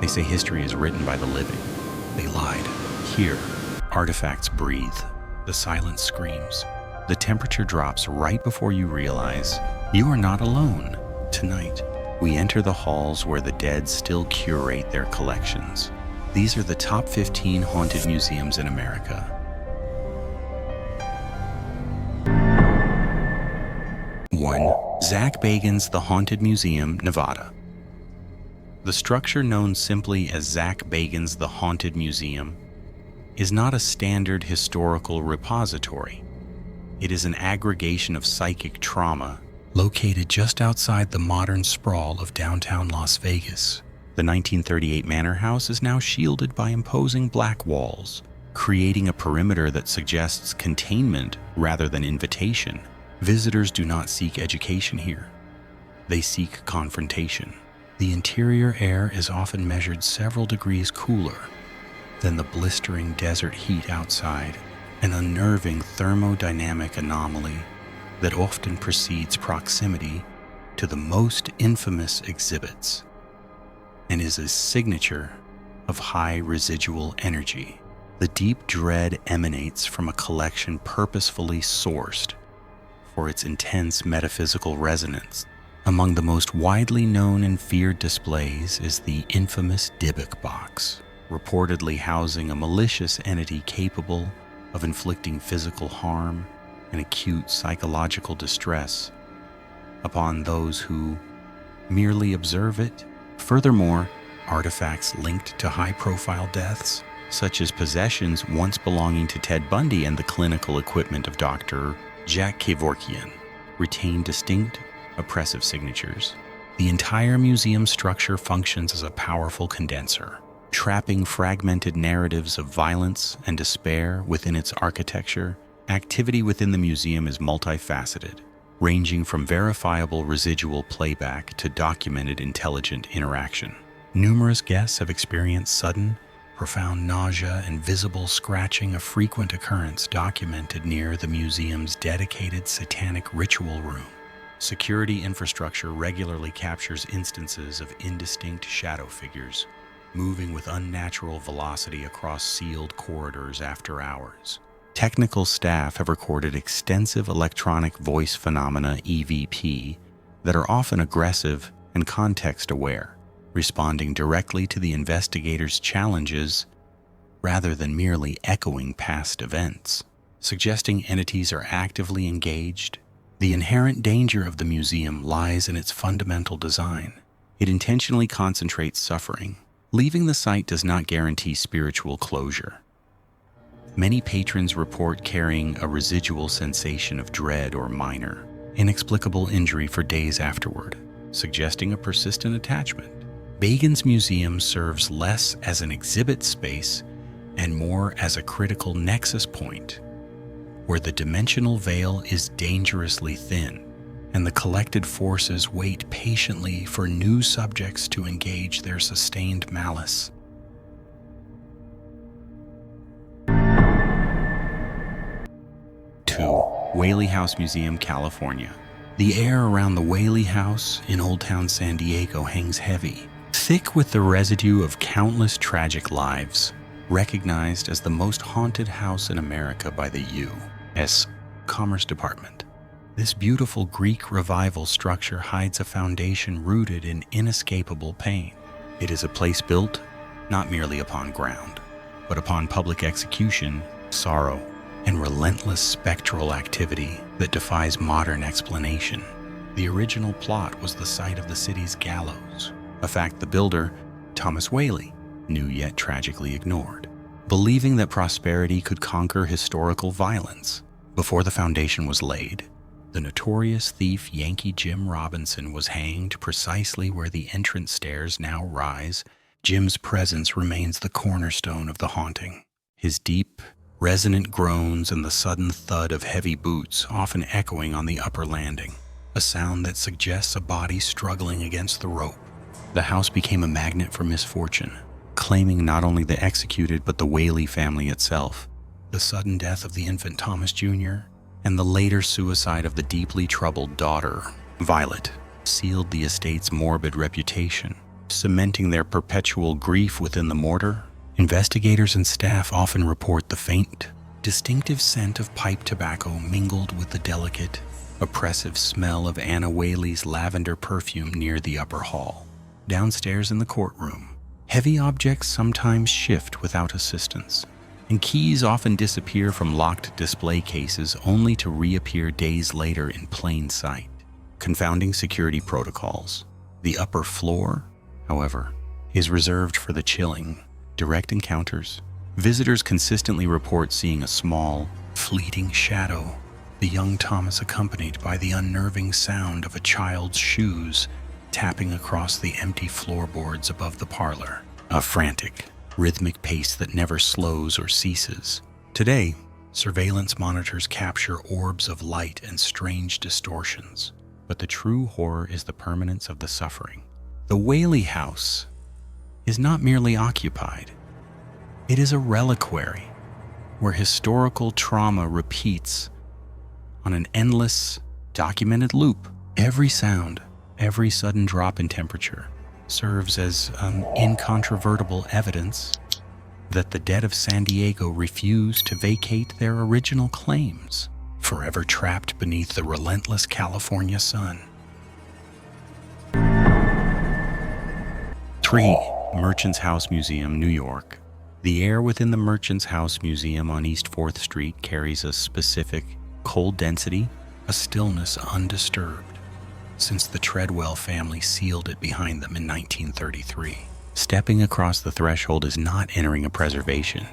say history is written by the living. They lied. Here, artifacts breathe. The silence screams. The temperature drops right before you realize you are not alone. Tonight, we enter the halls where the dead still curate their collections. These are the top 15 haunted museums in America. 1. Zach Bagans' The Haunted Museum, Nevada. The structure known simply as Zach Bagans' The Haunted Museum is not a standard historical repository. It is an aggregation of psychic trauma located just outside the modern sprawl of downtown Las Vegas. The 1938 manor house is now shielded by imposing black walls, creating a perimeter that suggests containment rather than invitation. Visitors do not seek education here. They seek confrontation. The interior air is often measured several degrees cooler than the blistering desert heat outside, an unnerving thermodynamic anomaly that often precedes proximity to the most infamous exhibits and is a signature of high residual energy. The deep dread emanates from a collection purposefully sourced for its intense metaphysical resonance. Among the most widely known and feared displays is the infamous Dybbuk box, reportedly housing a malicious entity capable of inflicting physical harm and acute psychological distress upon those who merely observe it. Furthermore, artifacts linked to high-profile deaths, such as possessions once belonging to Ted Bundy and the clinical equipment of Dr. Jack Kevorkian, retain distinct oppressive signatures. The entire museum structure functions as a powerful condenser, trapping fragmented narratives of violence and despair within its architecture. Activity within the museum is multifaceted, ranging from verifiable residual playback to documented intelligent interaction. Numerous guests have experienced sudden, profound nausea and visible scratching, a frequent occurrence documented near the museum's dedicated satanic ritual room. Security infrastructure regularly captures instances of indistinct shadow figures moving with unnatural velocity across sealed corridors after hours. Technical staff have recorded extensive electronic voice phenomena, EVP, that are often aggressive and context-aware, responding directly to the investigators' challenges rather than merely echoing past events, suggesting entities are actively engaged. The inherent danger of the museum lies in its fundamental design. It intentionally concentrates suffering. Leaving the site does not guarantee spiritual closure. Many patrons report carrying a residual sensation of dread or minor, inexplicable injury for days afterward, suggesting a persistent attachment. Bagans Museum serves less as an exhibit space and more as a critical nexus point, where the dimensional veil is dangerously thin, and the collected forces wait patiently for new subjects to engage their sustained malice. 2. Whaley House Museum, California. The air around the Whaley House in Old Town San Diego hangs heavy, thick with the residue of countless tragic lives, recognized as the most haunted house in America by the U.S. Commerce Department. This beautiful Greek revival structure hides a foundation rooted in inescapable pain. It is a place built not merely upon ground, but upon public execution, sorrow, and relentless spectral activity that defies modern explanation. The original plot was the site of the city's gallows, a fact the builder, Thomas Whaley, knew yet tragically ignored, believing that prosperity could conquer historical violence. Before the foundation was laid, the notorious thief Yankee Jim Robinson was hanged precisely where the entrance stairs now rise. Jim's presence remains the cornerstone of the haunting. His deep, resonant groans and the sudden thud of heavy boots often echoing on the upper landing, a sound that suggests a body struggling against the rope. The house became a magnet for misfortune, claiming not only the executed but the Whaley family itself. The sudden death of the infant Thomas Jr. and the later suicide of the deeply troubled daughter, Violet, sealed the estate's morbid reputation. cementing their perpetual grief within the mortar. Investigators and staff often report the faint, distinctive scent of pipe tobacco mingled with the delicate, oppressive smell of Anna Whaley's lavender perfume near the upper hall. Downstairs in the courtroom, heavy objects sometimes shift without assistance, and keys often disappear from locked display cases only to reappear days later in plain sight. Confounding security protocols. The upper floor, however, is reserved for the chilling, direct encounters. Visitors consistently report seeing a small, fleeting shadow, the young Thomas accompanied by the unnerving sound of a child's shoes tapping across the empty floorboards above the parlor. A frantic, rhythmic pace that never slows or ceases. Today, surveillance monitors capture orbs of light and strange distortions. But the true horror is the permanence of the suffering. The Whaley house is not merely occupied. It is a reliquary where historical trauma repeats on an endless, documented loop. Every sound, every sudden drop in temperature serves as incontrovertible evidence that the dead of San Diego refused to vacate their original claims, forever trapped beneath the relentless California sun. 3. Merchant's House Museum, New York. The air within the Merchant's House Museum on East 4th Street carries a specific cold density, a stillness undisturbed, since the Treadwell family sealed it behind them in 1933. Stepping across the threshold is not entering a preservation,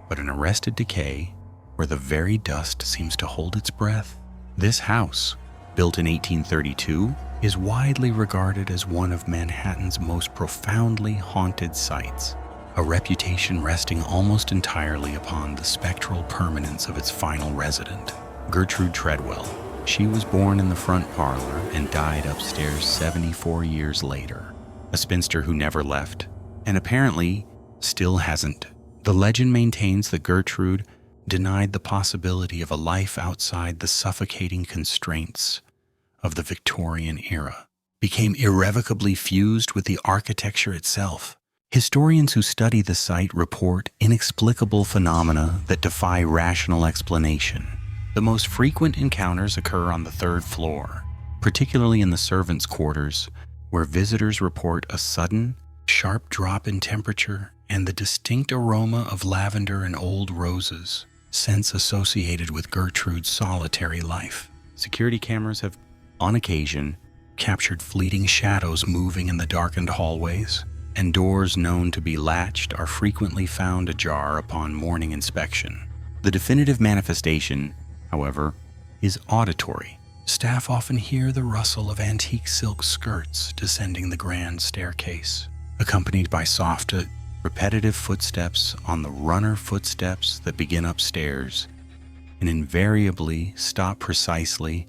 but an arrested decay where the very dust seems to hold its breath. This house, built in 1832, is widely regarded as one of Manhattan's most profoundly haunted sites, a reputation resting almost entirely upon the spectral permanence of its final resident, Gertrude Treadwell. She was born in the front parlor and died upstairs 74 years later, a spinster who never left, and apparently still hasn't. The legend maintains that Gertrude denied the possibility of a life outside the suffocating constraints of the Victorian era, became irrevocably fused with the architecture itself. Historians who study the site report inexplicable phenomena that defy rational explanation. The most frequent encounters occur on the 3rd floor, particularly in the servants' quarters, where visitors report a sudden, sharp drop in temperature and the distinct aroma of lavender and old roses, scents associated with Gertrude's solitary life. Security cameras have, on occasion, captured fleeting shadows moving in the darkened hallways, and doors known to be latched are frequently found ajar upon morning inspection. The definitive manifestation, however, is auditory. Staff often hear the rustle of antique silk skirts descending the grand staircase, accompanied by soft, repetitive footsteps on the runner footsteps that begin upstairs and invariably stop precisely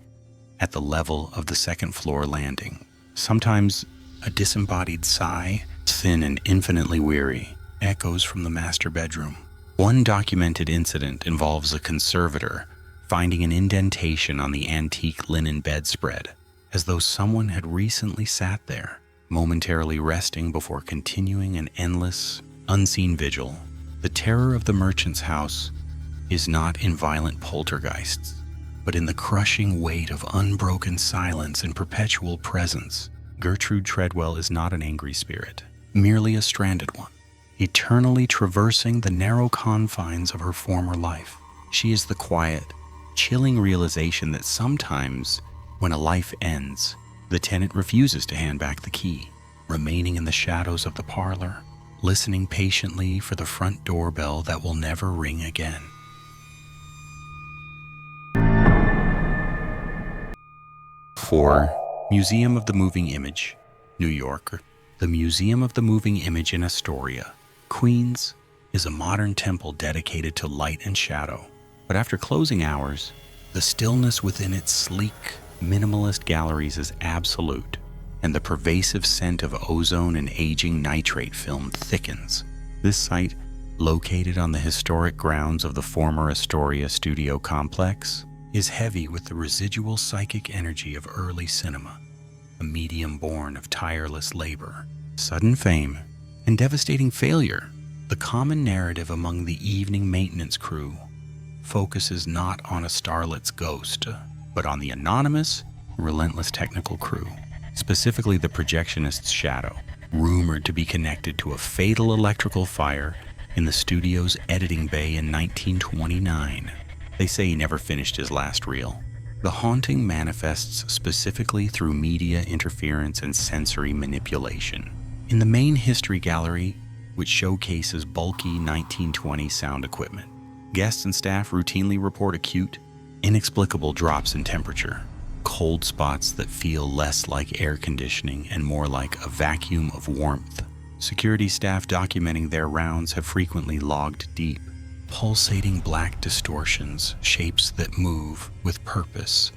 at the level of the 2nd floor landing. Sometimes a disembodied sigh, thin and infinitely weary, echoes from the master bedroom. One documented incident involves a conservator finding an indentation on the antique linen bedspread, as though someone had recently sat there, momentarily resting before continuing an endless, unseen vigil. The terror of the Merchant's House is not in violent poltergeists, but in the crushing weight of unbroken silence and perpetual presence. Gertrude Treadwell is not an angry spirit, merely a stranded one, eternally traversing the narrow confines of her former life. She is the quiet, chilling realization that sometimes, when a life ends, the tenant refuses to hand back the key, remaining in the shadows of the parlor, listening patiently for the front doorbell that will never ring again. For Museum of the Moving Image, New York. The Museum of the Moving Image in Astoria, Queens, is a modern temple dedicated to light and shadow. But after closing hours, the stillness within its sleek, minimalist galleries is absolute, and the pervasive scent of ozone and aging nitrate film thickens. This site, located on the historic grounds of the former Astoria Studio Complex, is heavy with the residual psychic energy of early cinema, a medium born of tireless labor Sudden fame and devastating failure. The common narrative among the evening maintenance crew focuses not on a starlet's ghost, but on the anonymous, relentless technical crew, specifically the projectionist's shadow, rumored to be connected to a fatal electrical fire in the studio's editing bay in 1929. They say he never finished his last reel. The haunting manifests specifically through media interference and sensory manipulation. In the main history gallery, which showcases bulky 1920 sound equipment, guests and staff routinely report acute, inexplicable drops in temperature, cold spots that feel less like air conditioning and more like a vacuum of warmth. Security staff documenting their rounds have frequently logged deep, pulsating black distortions, shapes that move with purpose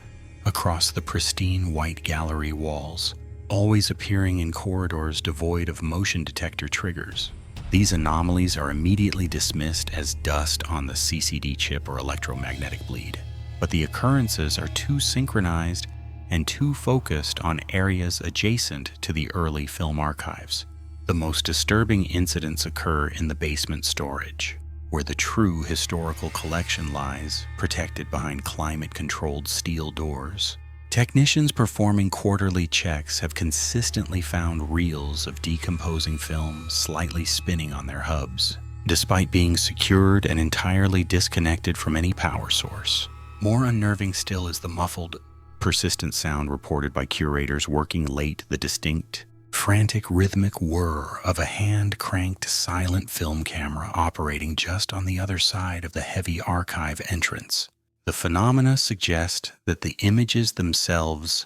across the pristine white gallery walls, always appearing in corridors devoid of motion detector triggers. These anomalies are immediately dismissed as dust on the CCD chip or electromagnetic bleed. But the occurrences are too synchronized and too focused on areas adjacent to the early film archives. The most disturbing incidents occur in the basement storage, where the true historical collection lies, protected behind climate-controlled steel doors. Technicians performing quarterly checks have consistently found reels of decomposing film slightly spinning on their hubs, despite being secured and entirely disconnected from any power source. More unnerving still is the muffled, persistent sound reported by curators working late, the distinct, frantic rhythmic whir of a hand-cranked silent film camera operating just on the other side of the heavy archive entrance. The phenomena suggest that the images themselves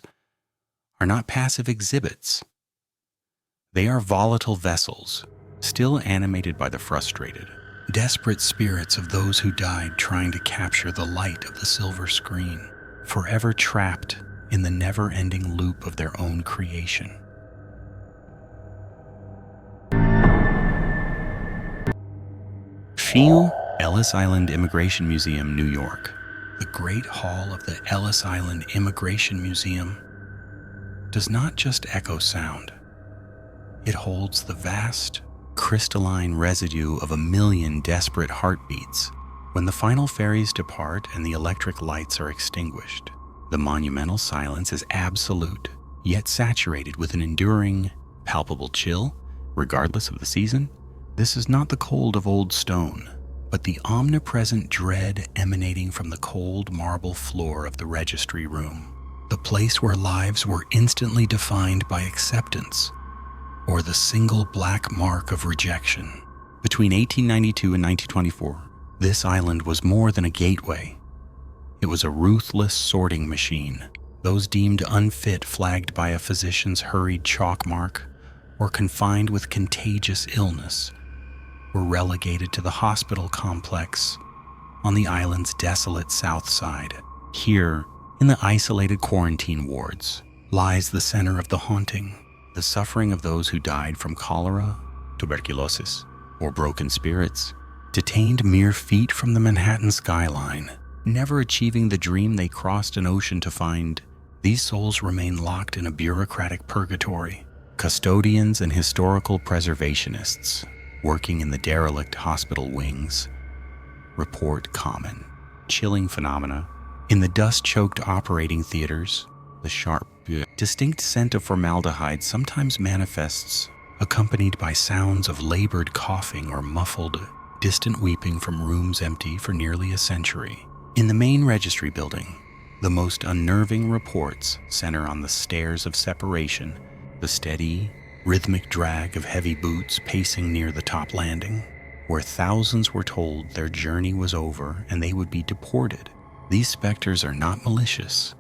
are not passive exhibits. They are volatile vessels, still animated by the frustrated, desperate spirits of those who died trying to capture the light of the silver screen, forever trapped in the never-ending loop of their own creation. Feel Ellis Island Immigration Museum, New York. The Great Hall of the Ellis Island Immigration Museum does not just echo sound. It holds the vast, crystalline residue of 1,000,000 desperate heartbeats. When the final ferries depart and the electric lights are extinguished, the monumental silence is absolute, yet saturated with an enduring, palpable chill, regardless of the season. This is not the cold of old stone, but the omnipresent dread emanating from the cold marble floor of the registry room, the place where lives were instantly defined by acceptance, or the single black mark of rejection. Between 1892 and 1924, this island was more than a gateway. It was a ruthless sorting machine. Those deemed unfit flagged by a physician's hurried chalk mark or confined with contagious illness were relegated to the hospital complex on the island's desolate south side. Here, in the isolated quarantine wards, lies the center of the haunting, the suffering of those who died from cholera, tuberculosis, or broken spirits, detained mere feet from the Manhattan skyline, never achieving the dream they crossed an ocean to find. These souls remain locked in a bureaucratic purgatory. Custodians and historical preservationists working in the derelict hospital wings report common, chilling phenomena. In the dust-choked operating theaters, the sharp, distinct scent of formaldehyde sometimes manifests, accompanied by sounds of labored coughing or muffled, distant weeping from rooms empty for nearly a century. In the main registry building, the most unnerving reports center on the stairs of separation, the steady, rhythmic drag of heavy boots pacing near the top landing, where thousands were told their journey was over and they would be deported. These specters are not malicious.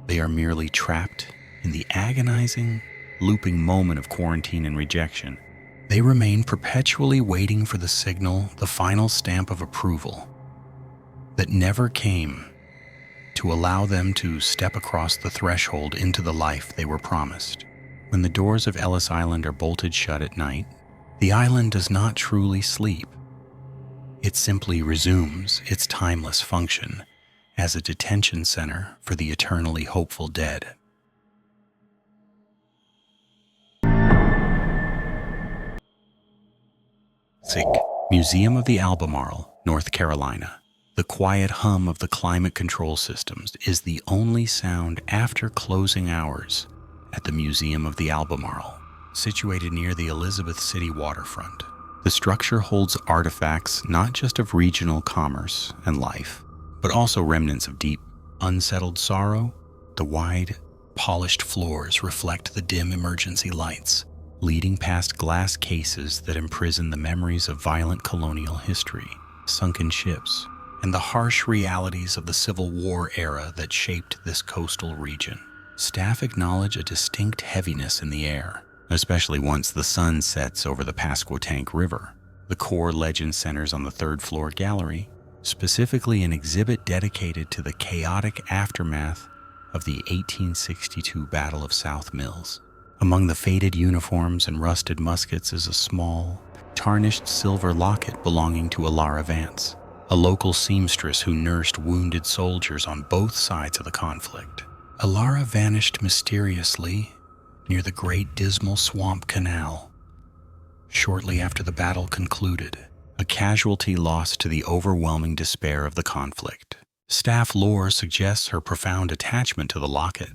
They are merely trapped in the agonizing, looping moment of quarantine and rejection. They remain perpetually waiting for the signal, the final stamp of approval that never came, to allow them to step across the threshold into the life they were promised. When the doors of Ellis Island are bolted shut at night, the island does not truly sleep. It simply resumes its timeless function as a detention center for the eternally hopeful dead. Museum of the Albemarle, North Carolina. The quiet hum of the climate control systems is the only sound after closing hours at the Museum of the Albemarle, situated near the Elizabeth City waterfront. The structure holds artifacts not just of regional commerce and life, but also remnants of deep, unsettled sorrow. The wide, polished floors reflect the dim emergency lights, leading past glass cases that imprison the memories of violent colonial history, sunken ships, and the harsh realities of the Civil War era that shaped this coastal region. Staff acknowledge a distinct heaviness in the air, especially once the sun sets over the Pasquotank River. The core legend centers on the third-floor gallery, specifically an exhibit dedicated to the chaotic aftermath of the 1862 Battle of South Mills. Among the faded uniforms and rusted muskets is a small, tarnished silver locket belonging to Alara Vance, a local seamstress who nursed wounded soldiers on both sides of the conflict. Alara vanished mysteriously near the Great Dismal Swamp Canal shortly after the battle concluded, a casualty lost to the overwhelming despair of the conflict. Staff lore suggests her profound attachment to the locket,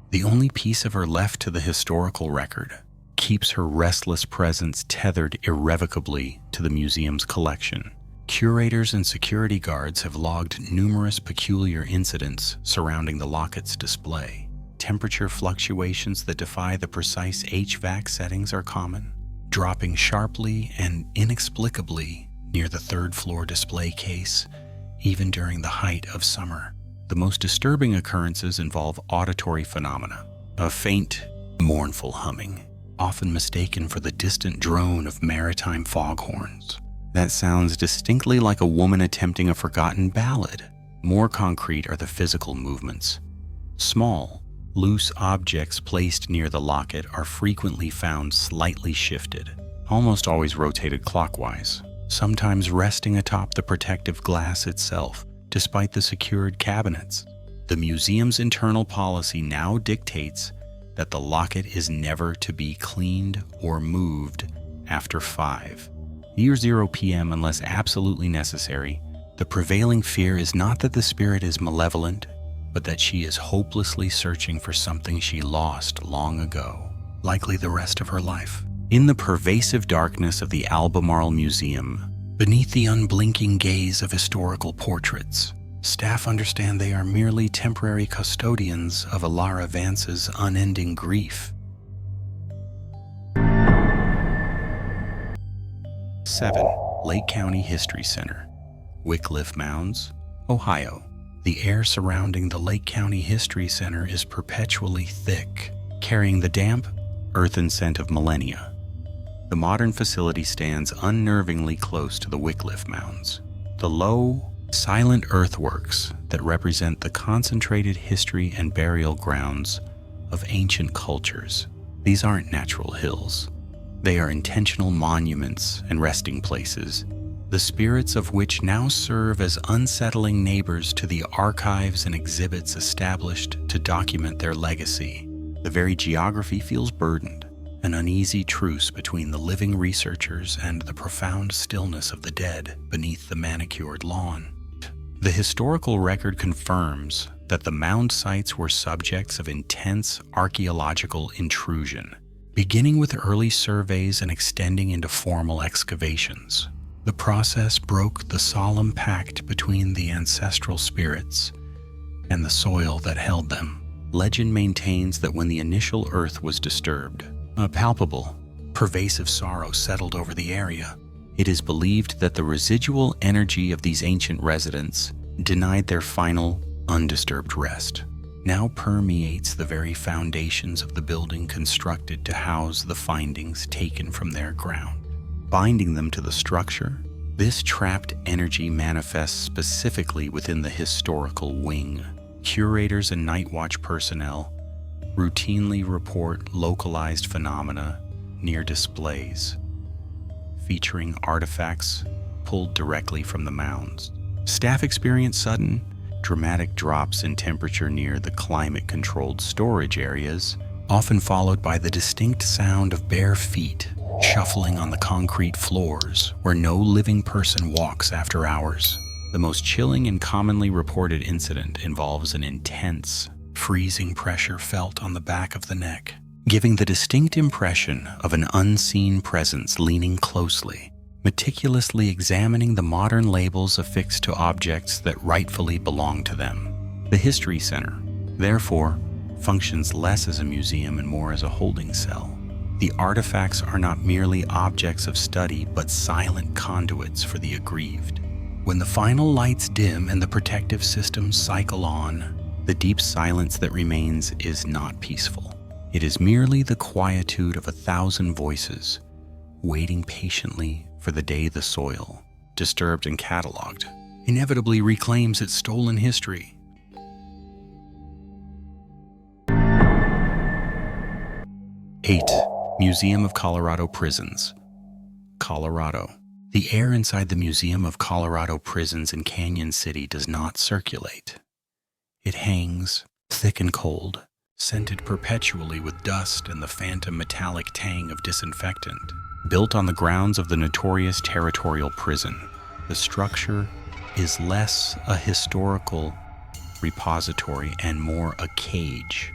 the only piece of her left to the historical record, keeps her restless presence tethered irrevocably to the museum's collection. Curators and security guards have logged numerous peculiar incidents surrounding the locket's display. Temperature fluctuations that defy the precise HVAC settings are common, dropping sharply and inexplicably near the third-floor display case, even during the height of summer. The most disturbing occurrences involve auditory phenomena, a faint, mournful humming, often mistaken for the distant drone of maritime foghorns. That sounds distinctly like a woman attempting a forgotten ballad. More concrete are the physical movements. Small, loose objects placed near the locket are frequently found slightly shifted, almost always rotated clockwise, sometimes resting atop the protective glass itself, despite the secured cabinets. The museum's internal policy now dictates that the locket is never to be cleaned or moved after 5:00 p.m. unless absolutely necessary. The prevailing fear is not that the spirit is malevolent, but that she is hopelessly searching for something she lost long ago, likely the rest of her life. In the pervasive darkness of the Albemarle Museum, beneath the unblinking gaze of historical portraits, staff understand they are merely temporary custodians of Alara Vance's unending grief. 7. Lake County History Center, Wycliffe Mounds, Ohio. The air surrounding the Lake County History Center is perpetually thick, carrying the damp, earthen scent of millennia. The modern facility stands unnervingly close to the Wycliffe Mounds, the low, silent earthworks that represent the concentrated history and burial grounds of ancient cultures. These aren't natural hills. They are intentional monuments and resting places, the spirits of which now serve as unsettling neighbors to the archives and exhibits established to document their legacy. The very geography feels burdened, an uneasy truce between the living researchers and the profound stillness of the dead beneath the manicured lawn. The historical record confirms that the mound sites were subjects of intense archaeological intrusion, beginning with early surveys and extending into formal excavations. The process broke the solemn pact between the ancestral spirits and the soil that held them. Legend maintains that when the initial earth was disturbed, a palpable, pervasive sorrow settled over the area. It is believed that the residual energy of these ancient residents, denied their final, undisturbed rest, now permeates the very foundations of the building constructed to house the findings taken from their ground. Binding them to the structure, this trapped energy manifests specifically within the historical wing. Curators and night watch personnel routinely report localized phenomena near displays, featuring artifacts pulled directly from the mounds. Staff experience sudden, dramatic drops in temperature near the climate-controlled storage areas, often followed by the distinct sound of bare feet shuffling on the concrete floors where no living person walks after hours. The most chilling and commonly reported incident involves an intense, freezing pressure felt on the back of the neck, giving the distinct impression of an unseen presence leaning closely, meticulously examining the modern labels affixed to objects that rightfully belong to them. The History Center, therefore, functions less as a museum and more as a holding cell. The artifacts are not merely objects of study, but silent conduits for the aggrieved. When the final lights dim and the protective systems cycle on, the deep silence that remains is not peaceful. It is merely the quietude of 1,000 voices, waiting patiently for the day the soil, disturbed and cataloged, inevitably reclaims its stolen history. Eight. Museum of Colorado Prisons, Colorado. The air inside the Museum of Colorado Prisons in Canyon City does not circulate. It hangs, thick and cold, scented perpetually with dust and the phantom metallic tang of disinfectant. Built on the grounds of the notorious territorial prison, the structure is less a historical repository and more a cage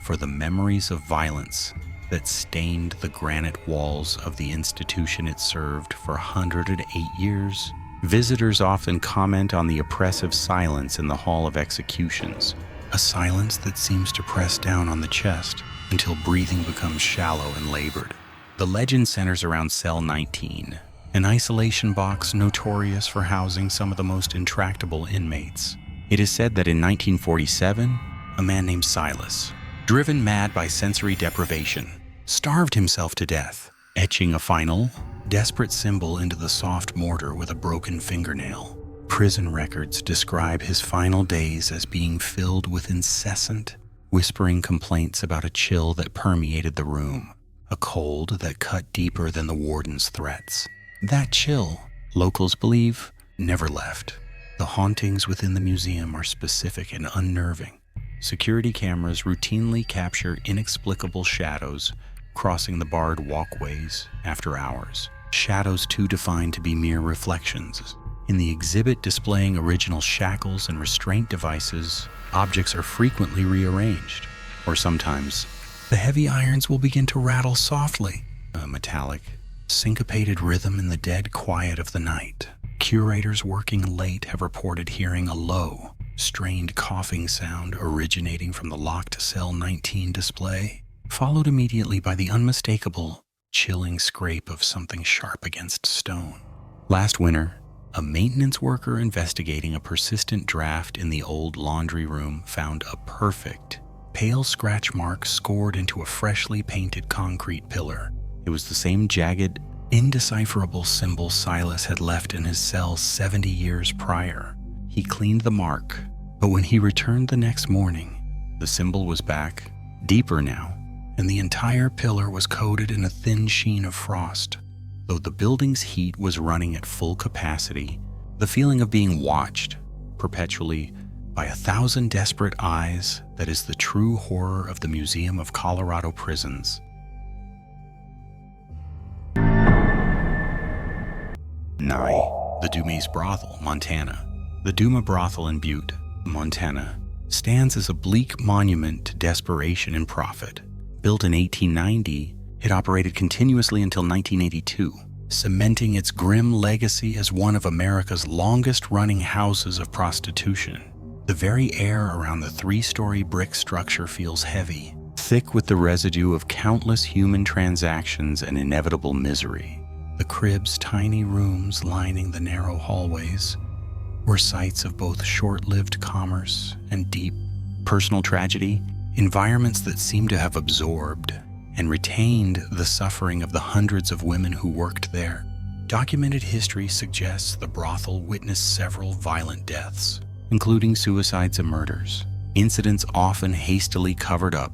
for the memories of violence that stained the granite walls of the institution it served for 108 years. Visitors often comment on the oppressive silence in the Hall of Executions, a silence that seems to press down on the chest until breathing becomes shallow and labored. The legend centers around Cell 19, an isolation box notorious for housing some of the most intractable inmates. It is said that in 1947, a man named Silas, driven mad by sensory deprivation, starved himself to death, etching a final, desperate symbol into the soft mortar with a broken fingernail. Prison records describe his final days as being filled with incessant, whispering complaints about a chill that permeated the room, a cold that cut deeper than the warden's threats. That chill, locals believe, never left. The hauntings within the museum are specific and unnerving. Security cameras routinely capture inexplicable shadows crossing the barred walkways after hours. Shadows too defined to be mere reflections. In the exhibit displaying original shackles and restraint devices, objects are frequently rearranged, or sometimes the heavy irons will begin to rattle softly, a metallic, syncopated rhythm in the dead quiet of the night. Curators working late have reported hearing a low, strained coughing sound originating from the locked Cell 19 display, followed immediately by the unmistakable, chilling scrape of something sharp against stone. Last winter, a maintenance worker investigating a persistent draft in the old laundry room found a perfect, pale scratch mark scored into a freshly painted concrete pillar. It was the same jagged, indecipherable symbol Silas had left in his cell 70 years prior. He cleaned the mark, but when he returned the next morning, the symbol was back, deeper now, and the entire pillar was coated in a thin sheen of frost. Though the building's heat was running at full capacity, the feeling of being watched perpetually by 1,000 desperate eyes that is the true horror of the Museum of Colorado Prisons. 9. The Dumas Brothel, Montana. The Dumas Brothel in Butte, Montana, stands as a bleak monument to desperation and profit. Built in 1890, it operated continuously until 1982, cementing its grim legacy as one of America's longest-running houses of prostitution. The very air around the 3-story brick structure feels heavy, thick with the residue of countless human transactions and inevitable misery. The crib's tiny rooms lining the narrow hallways were sites of both short-lived commerce and deep personal tragedy, environments that seem to have absorbed and retained the suffering of the hundreds of women who worked there. Documented history suggests the brothel witnessed several violent deaths, including suicides and murders, incidents often hastily covered up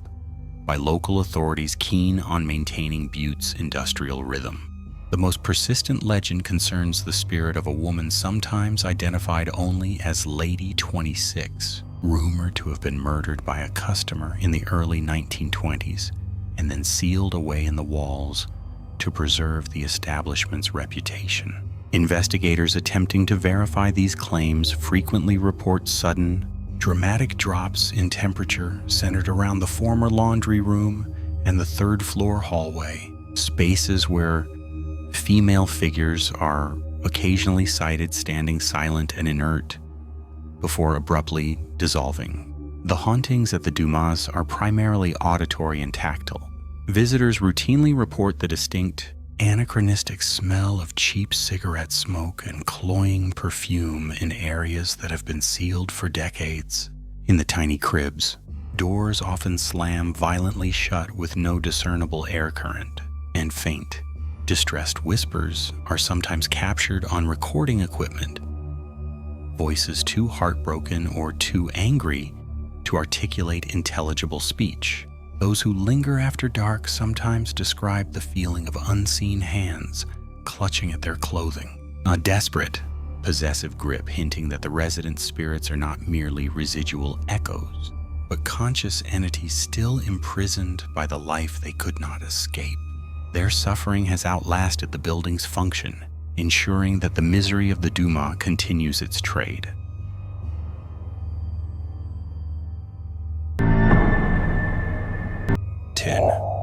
by local authorities keen on maintaining Butte's industrial rhythm. The most persistent legend concerns the spirit of a woman sometimes identified only as Lady 26, rumored to have been murdered by a customer in the early 1920s and then sealed away in the walls to preserve the establishment's reputation. Investigators attempting to verify these claims frequently report sudden, dramatic drops in temperature centered around the former laundry room and the third-floor hallway, spaces where female figures are occasionally sighted standing silent and inert before abruptly dissolving. The hauntings at the Dumas are primarily auditory and tactile. Visitors routinely report the distinct, anachronistic smell of cheap cigarette smoke and cloying perfume in areas that have been sealed for decades. In the tiny cribs, doors often slam violently shut with no discernible air current, and faint, distressed whispers are sometimes captured on recording equipment. Voices too heartbroken or too angry to articulate intelligible speech. Those who linger after dark sometimes describe the feeling of unseen hands clutching at their clothing. A desperate, possessive grip hinting that the resident spirits are not merely residual echoes, but conscious entities still imprisoned by the life they could not escape. Their suffering has outlasted the building's function, ensuring that the misery of the Dumas continues its trade.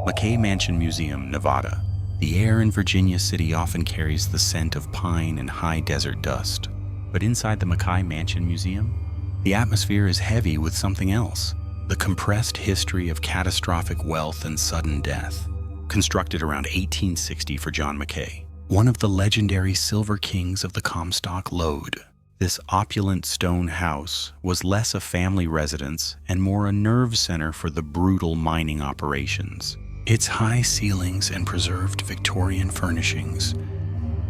McKay Mansion Museum, Nevada. The air in Virginia City often carries the scent of pine and high desert dust. But inside the McKay Mansion Museum, the atmosphere is heavy with something else: the compressed history of catastrophic wealth and sudden death. Constructed around 1860 for John McKay, one of the legendary Silver Kings of the Comstock Lode. This opulent stone house was less a family residence and more a nerve center for the brutal mining operations. Its high ceilings and preserved Victorian furnishings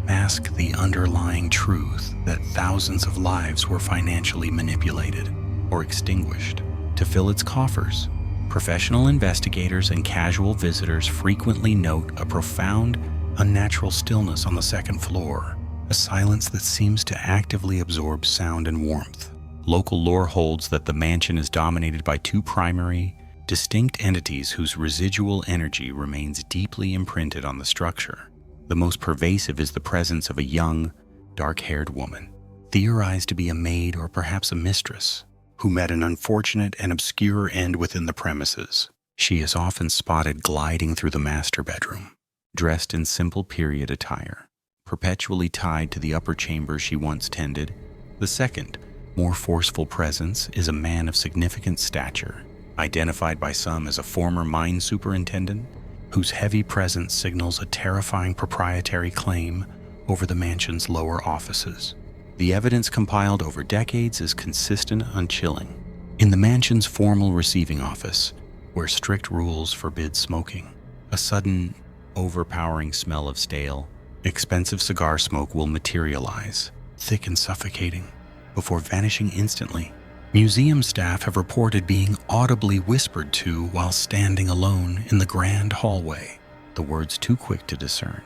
mask the underlying truth that thousands of lives were financially manipulated or extinguished to fill its coffers. Professional investigators and casual visitors frequently note a profound, unnatural stillness on the second floor, a silence that seems to actively absorb sound and warmth. Local lore holds that the mansion is dominated by two primary, distinct entities whose residual energy remains deeply imprinted on the structure. The most pervasive is the presence of a young, dark-haired woman, theorized to be a maid or perhaps a mistress, who met an unfortunate and obscure end within the premises. She is often spotted gliding through the master bedroom, dressed in simple period attire, perpetually tied to the upper chamber she once tended. The second, more forceful presence is a man of significant stature, identified by some as a former mine superintendent, whose heavy presence signals a terrifying proprietary claim over the mansion's lower offices. The evidence compiled over decades is consistent and chilling. In the mansion's formal receiving office, where strict rules forbid smoking, a sudden, overpowering smell of stale, expensive cigar smoke will materialize, thick and suffocating, before vanishing instantly. Museum staff have reported being audibly whispered to while standing alone in the grand hallway, the words too quick to discern,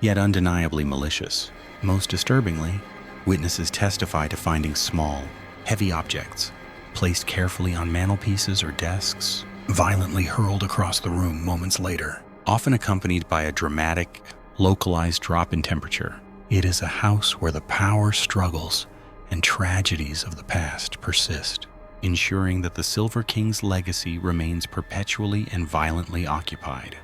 yet undeniably malicious. Most disturbingly, witnesses testify to finding small, heavy objects placed carefully on mantelpieces or desks, violently hurled across the room moments later, often accompanied by a dramatic, localized drop in temperature. It is a house where the power struggles and tragedies of the past persist, ensuring that the Silver King's legacy remains perpetually and violently occupied.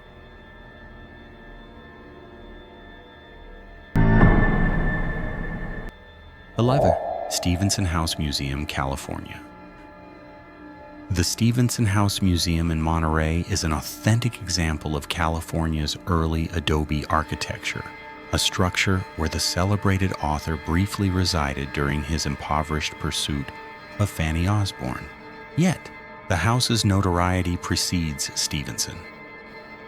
Stevenson House Museum, California. The Stevenson House Museum in Monterey is an authentic example of California's early adobe architecture, a structure where the celebrated author briefly resided during his impoverished pursuit of Fanny Osborne. Yet, the house's notoriety precedes Stevenson.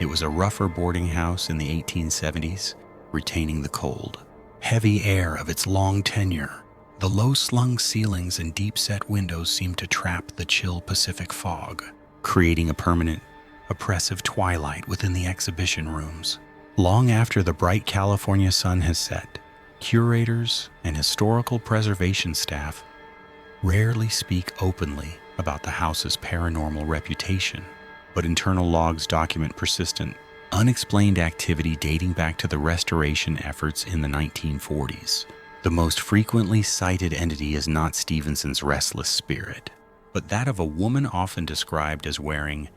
It was a rougher boarding house in the 1870s, retaining the cold, heavy air of its long tenure. The low-slung ceilings and deep-set windows seem to trap the chill Pacific fog, creating a permanent, oppressive twilight within the exhibition rooms. Long after the bright California sun has set, curators and historical preservation staff rarely speak openly about the house's paranormal reputation, but internal logs document persistent, unexplained activity dating back to the restoration efforts in the 1940s. The most frequently cited entity is not Stevenson's restless spirit, but that of a woman often described as wearing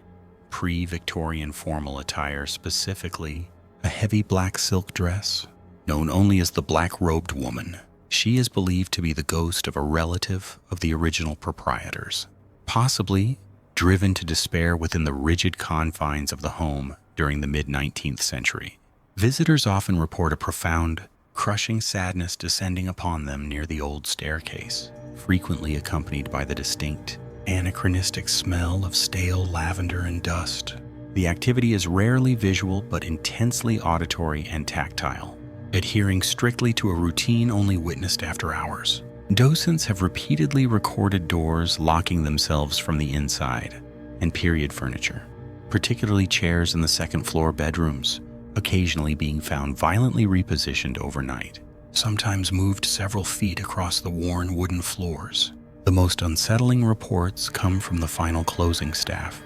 pre-Victorian formal attire, specifically a heavy black silk dress. Known only as the Black-Robed Woman, she is believed to be the ghost of a relative of the original proprietors, possibly driven to despair within the rigid confines of the home during the mid-19th century. Visitors often report a profound, crushing sadness descending upon them near the old staircase, frequently accompanied by the distinct, anachronistic smell of stale lavender and dust. The activity is rarely visual but intensely auditory and tactile, adhering strictly to a routine only witnessed after hours. Docents have repeatedly recorded doors locking themselves from the inside, and period furniture, particularly chairs in the second-floor bedrooms, occasionally being found violently repositioned overnight, sometimes moved several feet across the worn wooden floors. The most unsettling reports come from the final closing staff.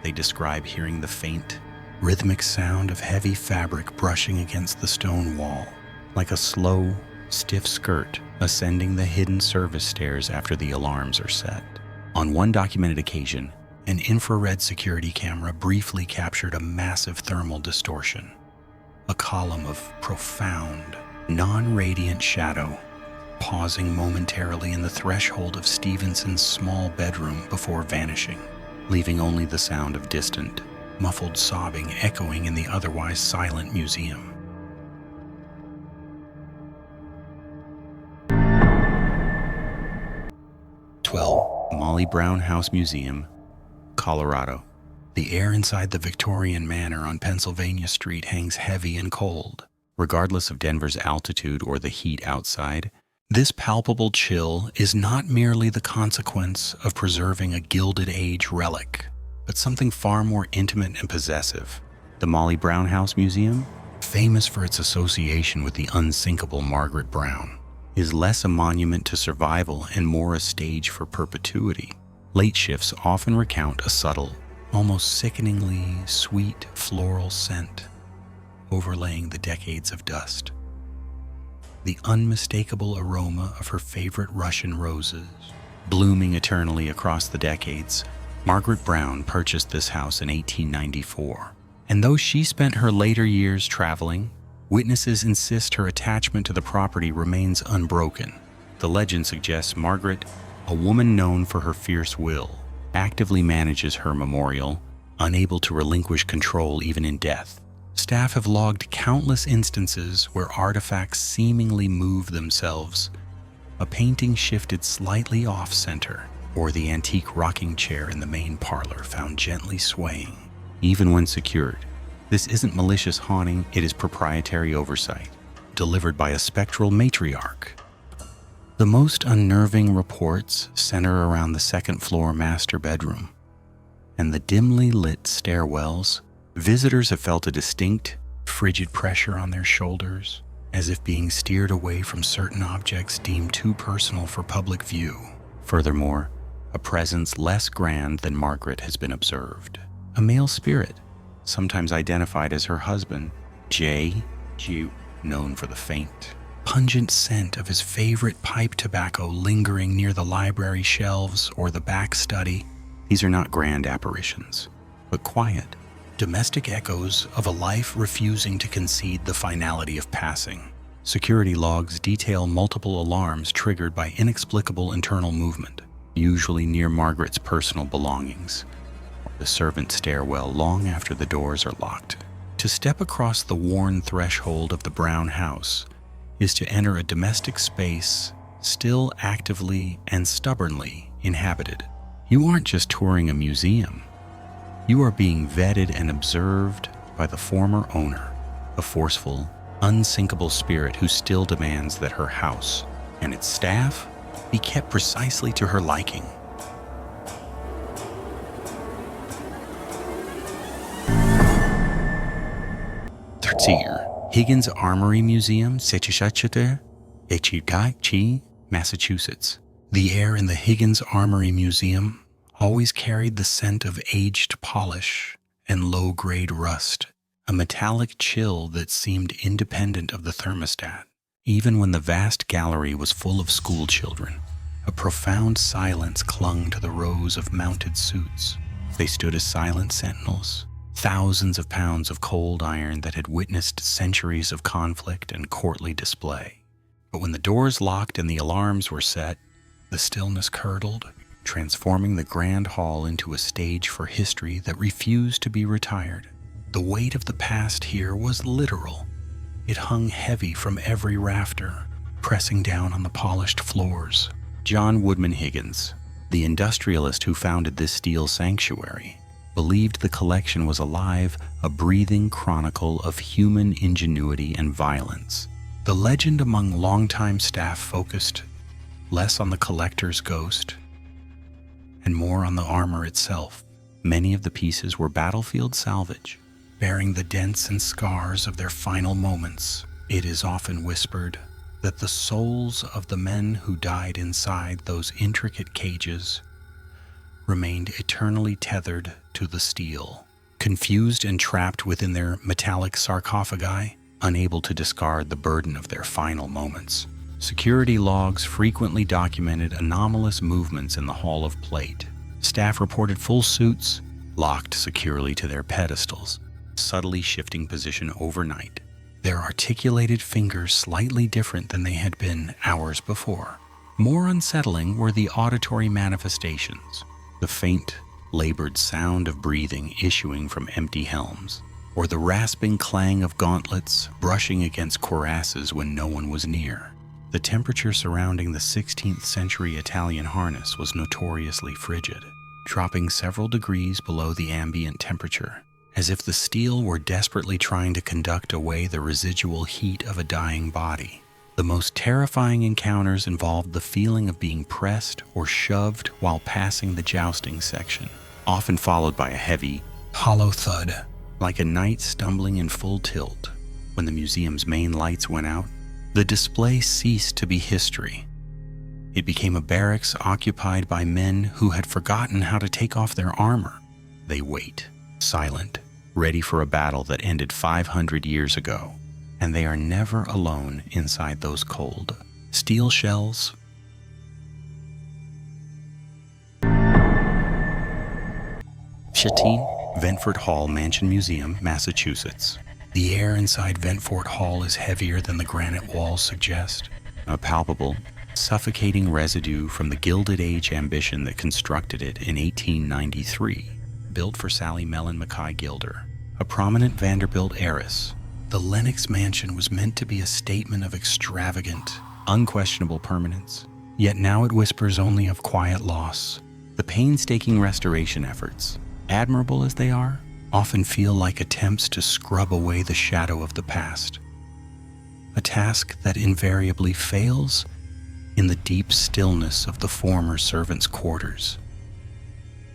They describe hearing the faint, rhythmic sound of heavy fabric brushing against the stone wall, like a slow, stiff skirt ascending the hidden service stairs after the alarms are set. On one documented occasion, an infrared security camera briefly captured a massive thermal distortion, a column of profound, non-radiant shadow, pausing momentarily in the threshold of Stevenson's small bedroom before vanishing, leaving only the sound of distant, muffled sobbing echoing in the otherwise silent museum. Molly Brown House Museum, Colorado. The air inside the Victorian Manor on Pennsylvania Street hangs heavy and cold. Regardless of Denver's altitude or the heat outside, this palpable chill is not merely the consequence of preserving a Gilded Age relic, but something far more intimate and possessive. The Molly Brown House Museum, famous for its association with the unsinkable Margaret Brown, is less a monument to survival and more a stage for perpetuity. Late shifts often recount a subtle, almost sickeningly sweet floral scent overlaying the decades of dust. The unmistakable aroma of her favorite Russian roses, blooming eternally across the decades. Margaret Brown purchased this house in 1894, and though she spent her later years traveling, witnesses insist her attachment to the property remains unbroken. The legend suggests Margaret, a woman known for her fierce will, actively manages her memorial, unable to relinquish control even in death. Staff have logged countless instances where artifacts seemingly move themselves. A painting shifted slightly off-center, or the antique rocking chair in the main parlor found gently swaying, even when secured. This isn't malicious haunting, it is proprietary oversight, delivered by a spectral matriarch. The most unnerving reports center around the second-floor master bedroom and the dimly lit stairwells. Visitors have felt a distinct, frigid pressure on their shoulders, as if being steered away from certain objects deemed too personal for public view. Furthermore, a presence less grand than Margaret has been observed. A male spirit, sometimes identified as her husband, J. known for the faint, pungent scent of his favorite pipe tobacco lingering near the library shelves or the back study. These are not grand apparitions, but quiet, domestic echoes of a life refusing to concede the finality of passing. Security logs detail multiple alarms triggered by inexplicable internal movement, usually near Margaret's personal belongings, or the servant stairwell long after the doors are locked. To step across the worn threshold of the Brown house is to enter a domestic space still actively and stubbornly inhabited. You aren't just touring a museum. You are being vetted and observed by the former owner, a forceful, unsinkable spirit who still demands that her house and its staff be kept precisely to her liking. Higgins Armory Museum, Massachusetts. The air in the Higgins Armory Museum always carried the scent of aged polish and low-grade rust, a metallic chill that seemed independent of the thermostat. Even when the vast gallery was full of school children, a profound silence clung to the rows of mounted suits. They stood as silent sentinels, thousands of pounds of cold iron that had witnessed centuries of conflict and courtly display. But when the doors locked and the alarms were set, the stillness curdled, transforming the grand hall into a stage for history that refused to be retired. The weight of the past here was literal. It hung heavy from every rafter, pressing down on the polished floors. John Woodman Higgins, the industrialist who founded this steel sanctuary, believed the collection was alive, a breathing chronicle of human ingenuity and violence. The legend among longtime staff focused less on the collector's ghost and more on the armor itself. Many of the pieces were battlefield salvage, bearing the dents and scars of their final moments. It is often whispered that the souls of the men who died inside those intricate cages remained eternally tethered to the steel, confused and trapped within their metallic sarcophagi, unable to discard the burden of their final moments. Security logs frequently documented anomalous movements in the Hall of Plate. Staff reported full suits, locked securely to their pedestals, subtly shifting position overnight, their articulated fingers slightly different than they had been hours before. More unsettling were the auditory manifestations, the faint, labored sound of breathing issuing from empty helms, or the rasping clang of gauntlets brushing against cuirasses when no one was near. The temperature surrounding the 16th century Italian harness was notoriously frigid, dropping several degrees below the ambient temperature, as if the steel were desperately trying to conduct away the residual heat of a dying body. The most terrifying encounters involved the feeling of being pressed or shoved while passing the jousting section, often followed by a heavy, hollow thud, like a knight stumbling in full tilt. When the museum's main lights went out, the display ceased to be history. It became a barracks occupied by men who had forgotten how to take off their armor. They wait, silent, ready for a battle that ended 500 years ago, and they are never alone inside those cold steel shells. Ventfort Hall Mansion Museum, Massachusetts. The air inside Ventfort Hall is heavier than the granite walls suggest, a palpable, suffocating residue from the Gilded Age ambition that constructed it in 1893. Built for Sally Mellon McKay Gilder, a prominent Vanderbilt heiress, the Lenox Mansion was meant to be a statement of extravagant, unquestionable permanence, yet now it whispers only of quiet loss. The painstaking restoration efforts, admirable as they are, often feel like attempts to scrub away the shadow of the past, a task that invariably fails in the deep stillness of the former servants' quarters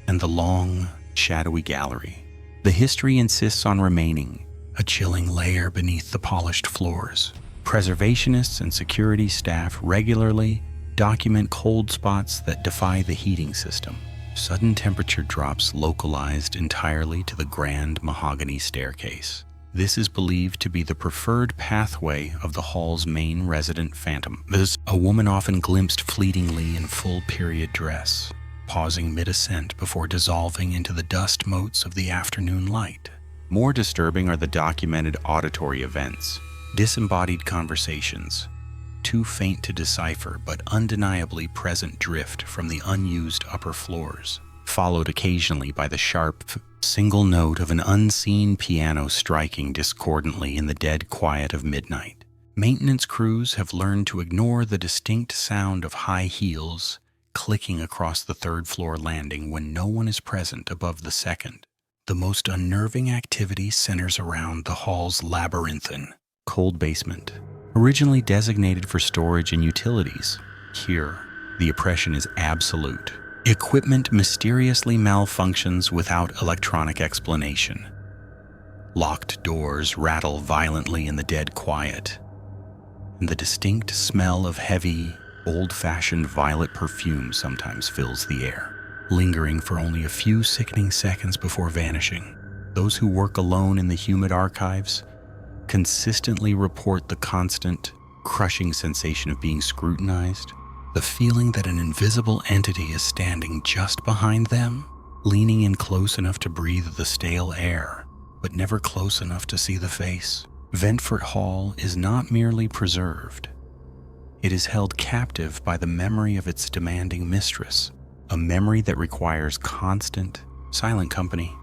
and the long, shadowy gallery. The history insists on remaining, a chilling layer beneath the polished floors. Preservationists and security staff regularly document cold spots that defy the heating system. Sudden temperature drops localized entirely to the grand mahogany staircase. This is believed to be the preferred pathway of the hall's main resident phantom. A woman often glimpsed fleetingly in full period dress, pausing mid-ascent before dissolving into the dust motes of the afternoon light. More disturbing are the documented auditory events, disembodied conversations, too faint to decipher but undeniably present drift from the unused upper floors, followed occasionally by the sharp, single note of an unseen piano striking discordantly in the dead quiet of midnight. Maintenance crews have learned to ignore the distinct sound of high heels clicking across the third-floor landing when no one is present above the second. The most unnerving activity centers around the hall's labyrinthine, cold basement. Originally designated for storage and utilities, here, the oppression is absolute. Equipment mysteriously malfunctions without electronic explanation. Locked doors rattle violently in the dead quiet, and the distinct smell of heavy, old-fashioned violet perfume sometimes fills the air, lingering for only a few sickening seconds before vanishing. Those who work alone in the humid archives consistently report the constant, crushing sensation of being scrutinized, the feeling that an invisible entity is standing just behind them, leaning in close enough to breathe the stale air, but never close enough to see the face. Ventfort Hall is not merely preserved. It is held captive by the memory of its demanding mistress, a memory that requires constant, silent company.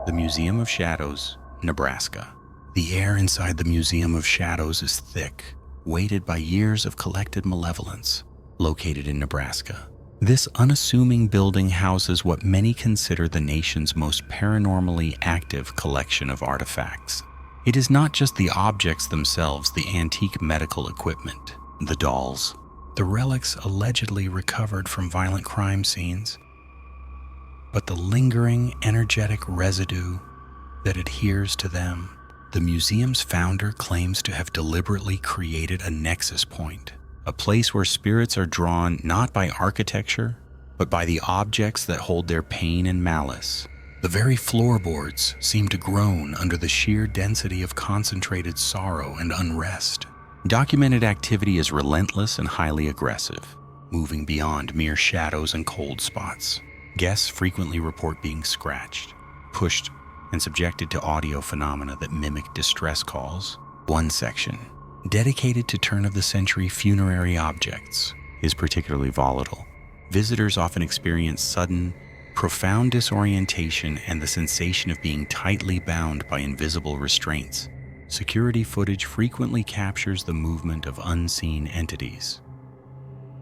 The Museum of Shadows, Nebraska. The air inside the Museum of Shadows is thick, weighted by years of collected malevolence. Located in Nebraska, this unassuming building houses what many consider the nation's most paranormally active collection of artifacts. It is not just the objects themselves, the antique medical equipment, the dolls, the relics allegedly recovered from violent crime scenes, but the lingering, energetic residue that adheres to them. The museum's founder claims to have deliberately created a nexus point, a place where spirits are drawn not by architecture, but by the objects that hold their pain and malice. The very floorboards seem to groan under the sheer density of concentrated sorrow and unrest. Documented activity is relentless and highly aggressive, moving beyond mere shadows and cold spots. Guests frequently report being scratched, pushed, and subjected to audio phenomena that mimic distress calls. One section, dedicated to turn-of-the-century funerary objects, is particularly volatile. Visitors often experience sudden, profound disorientation and the sensation of being tightly bound by invisible restraints. Security footage frequently captures the movement of unseen entities.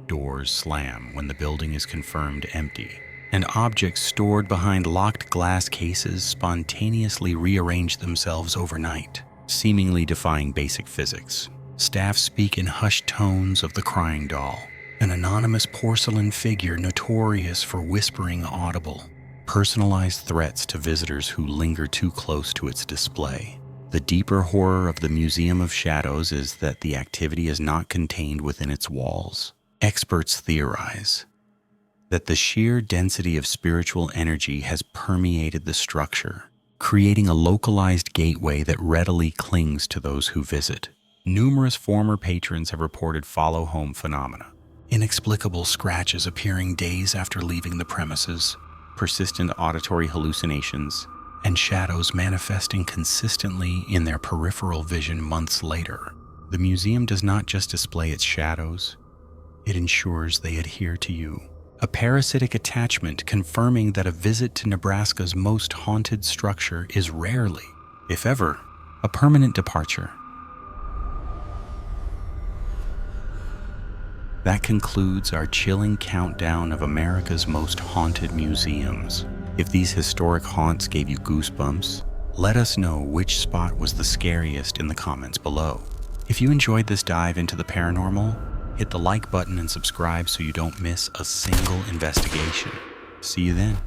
Doors slam when the building is confirmed empty, and objects stored behind locked glass cases spontaneously rearrange themselves overnight, seemingly defying basic physics. Staff speak in hushed tones of the crying doll, an anonymous porcelain figure notorious for whispering audible, personalized threats to visitors who linger too close to its display. The deeper horror of the Museum of Shadows is that the activity is not contained within its walls. Experts theorize that the sheer density of spiritual energy has permeated the structure, creating a localized gateway that readily clings to those who visit. Numerous former patrons have reported follow-home phenomena, inexplicable scratches appearing days after leaving the premises, persistent auditory hallucinations, and shadows manifesting consistently in their peripheral vision months later. The museum does not just display its shadows, it ensures they adhere to you. A parasitic attachment confirming that a visit to Nebraska's most haunted structure is rarely, if ever, a permanent departure. That concludes our chilling countdown of America's most haunted museums. If these historic haunts gave you goosebumps, let us know which spot was the scariest in the comments below. If you enjoyed this dive into the paranormal, hit the like button and subscribe so you don't miss a single investigation. See you then.